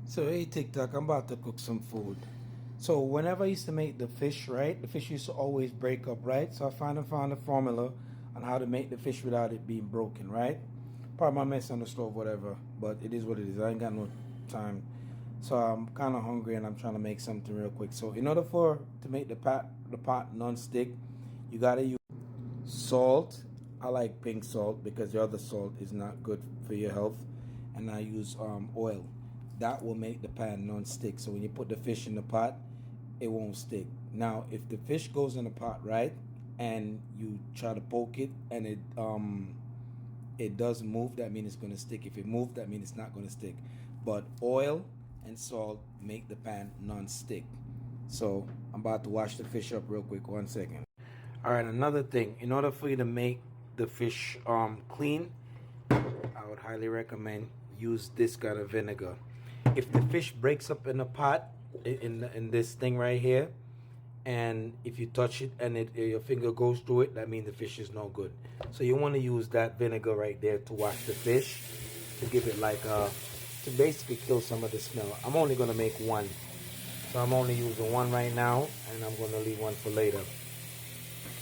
So hey TikTok, I'm about to cook some food. So whenever I used to make the fish, right, the fish used to always break up, right? So I found a formula on how to make the fish without it being broken, right? Part of my mess on the stove, whatever, but it is what it is. I ain't got no time. So I'm kind of hungry and I'm trying to make something real quick. So in order to make the pot non-stick, you gotta use salt. I like pink salt because the other salt is not good for your health, and I use oil. That will make the pan non-stick. So when you put the fish in the pot, it won't stick. Now, if the fish goes in the pot, right, and you try to poke it and it doesn't move, that means it's gonna stick. If it moves, that means it's not gonna stick. But oil and salt make the pan non-stick. So I'm about to wash the fish up real quick. 1 second. All right, another thing. In order for you to make the fish clean, I would highly recommend use this kind of vinegar. If the fish breaks up in a pot, in this thing right here, and if you touch it and your finger goes through it, that means the fish is no good. So you want to use that vinegar right there to wash the fish, to give it like to basically kill some of the smell. I'm only gonna make one, so I'm only using one right now, and I'm gonna leave one for later.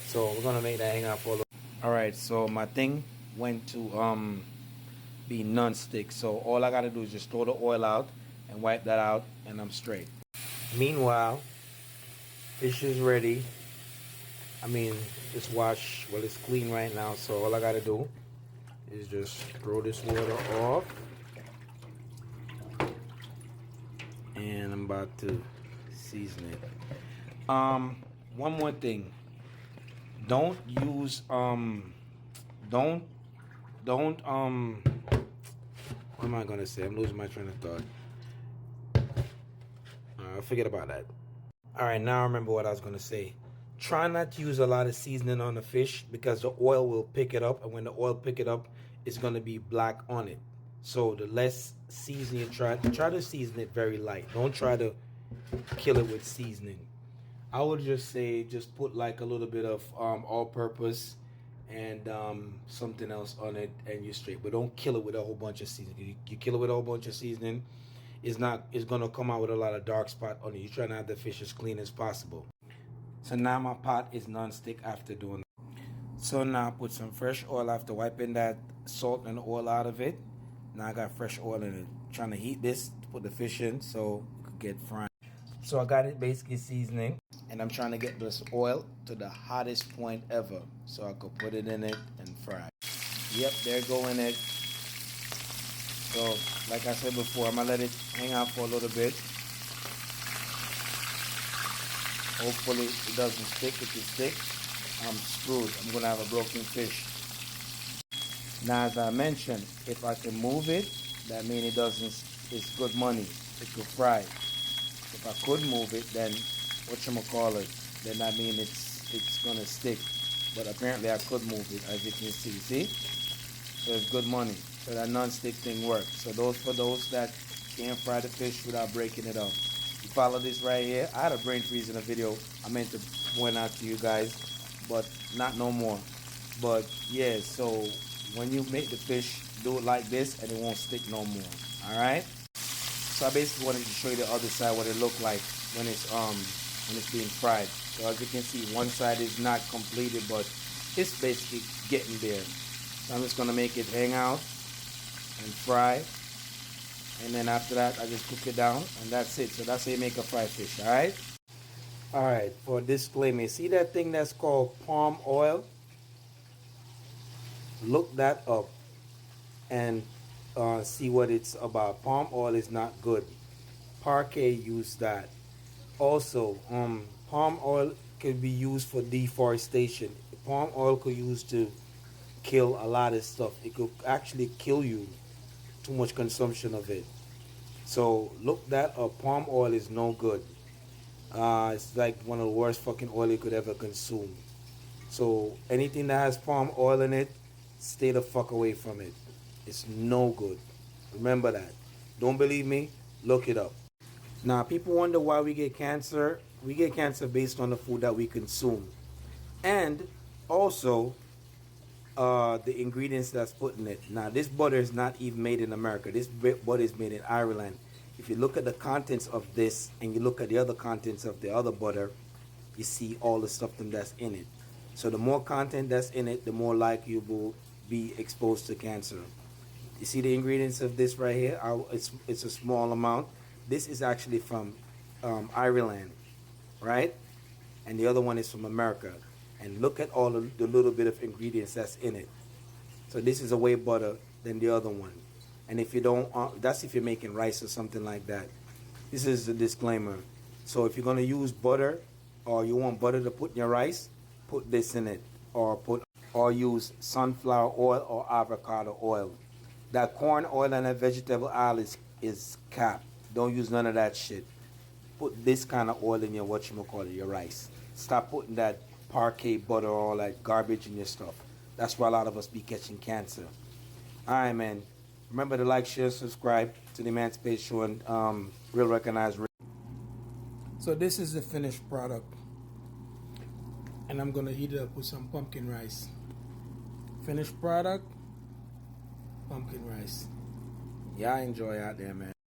So we're gonna make that hang out for a little. All right, so my thing went to be non-stick. So all I gotta do is just throw the oil out and wipe that out, and I'm straight. Meanwhile, fish is ready. I mean, it's washed. Well, it's clean right now. So all I gotta do is just throw this water off, and I'm about to season it. One more thing. Don't use don't what am I gonna say? I'm losing my train of thought. Forget about that. All right, now I remember what I was gonna say. Try not to use a lot of seasoning on the fish because the oil will pick it up, and when the oil pick it up, it's gonna be black on it. So the less seasoning you try to season it very light. Don't try to kill it with seasoning. I would just say just put like a little bit of all-purpose and something else on it, and you're straight. But don't kill it with a whole bunch of seasoning. You kill it with a whole bunch of seasoning, it's gonna come out with a lot of dark spot on it. You're trying to have the fish as clean as possible. So now my pot is non-stick after doing that. So now I put some fresh oil after wiping that salt and oil out of it. Now I got fresh oil in it. Trying to heat this to put the fish in so it could get fried. So I got it basically seasoning, and I'm trying to get this oil to the hottest point ever so I could put it in it and fry. Yep, there go in it. So like I said before, I'm gonna let it hang out for a little bit. Hopefully it doesn't stick. If it sticks, I'm screwed. I'm gonna have a broken fish. Now, as I mentioned, if I can move it, that means it doesn't. It's good money. It could fry. If I could move it, then whatchamacallit, then that means it's gonna stick. But apparently I could move it, as you can see. So it's good money. So that non-stick thing works. So for those that can't fry the fish without breaking it up. You follow this right here. I had a brain freeze in a video I meant to point out to you guys, but not no more. But yeah, so when you make the fish, do it like this and it won't stick no more. Alright? So I basically wanted to show you the other side, what it looked like when it's being fried. So as you can see, one side is not completed, but it's basically getting there. So I'm just gonna make it hang out and fry, and then after that I just cook it down, and that's it. So that's how you make a fried fish. All right, for a disclaimer, see that thing that's called palm oil? Look that up and see what it's about. Palm oil is not good. Parquet use that. Also, palm oil could be used for deforestation. Palm oil could be used to kill a lot of stuff. It could actually kill you, too much consumption of it. So look that up. Palm oil is no good. It's like one of the worst fucking oil you could ever consume. So anything that has palm oil in it, stay the fuck away from it. It's no good. Remember that. Don't believe me? Look it up. Now, people wonder why we get cancer. We get cancer based on the food that we consume. And also, the ingredients that's put in it. Now, this butter is not even made in America. This butter is made in Ireland. if you look at the contents of this and you look at the other contents of the other butter, you see all the stuff that's in it. So the more content that's in it, the more likely you will be exposed to cancer. You see the ingredients of this right here? It's a small amount. This is actually from Ireland, right? And the other one is from America. And look at all of the little bit of ingredients that's in it. So this is a way better than the other one. And if you don't, that's if you're making rice or something like that. This is the disclaimer. So if you're going to use butter, or you want butter to put in your rice, put this in it, or use sunflower oil or avocado oil. That corn oil and that vegetable oil is capped. Don't use none of that shit. Put this kind of oil in your your rice. Stop putting that parquet butter or all that garbage in your stuff. That's why a lot of us be catching cancer. Alright, man. Remember to like, share, subscribe to the Emancipation Real Recognized. So this is the finished product. And I'm gonna heat it up with some pumpkin rice. Finished product, pumpkin rice. Y'all enjoy out there, man.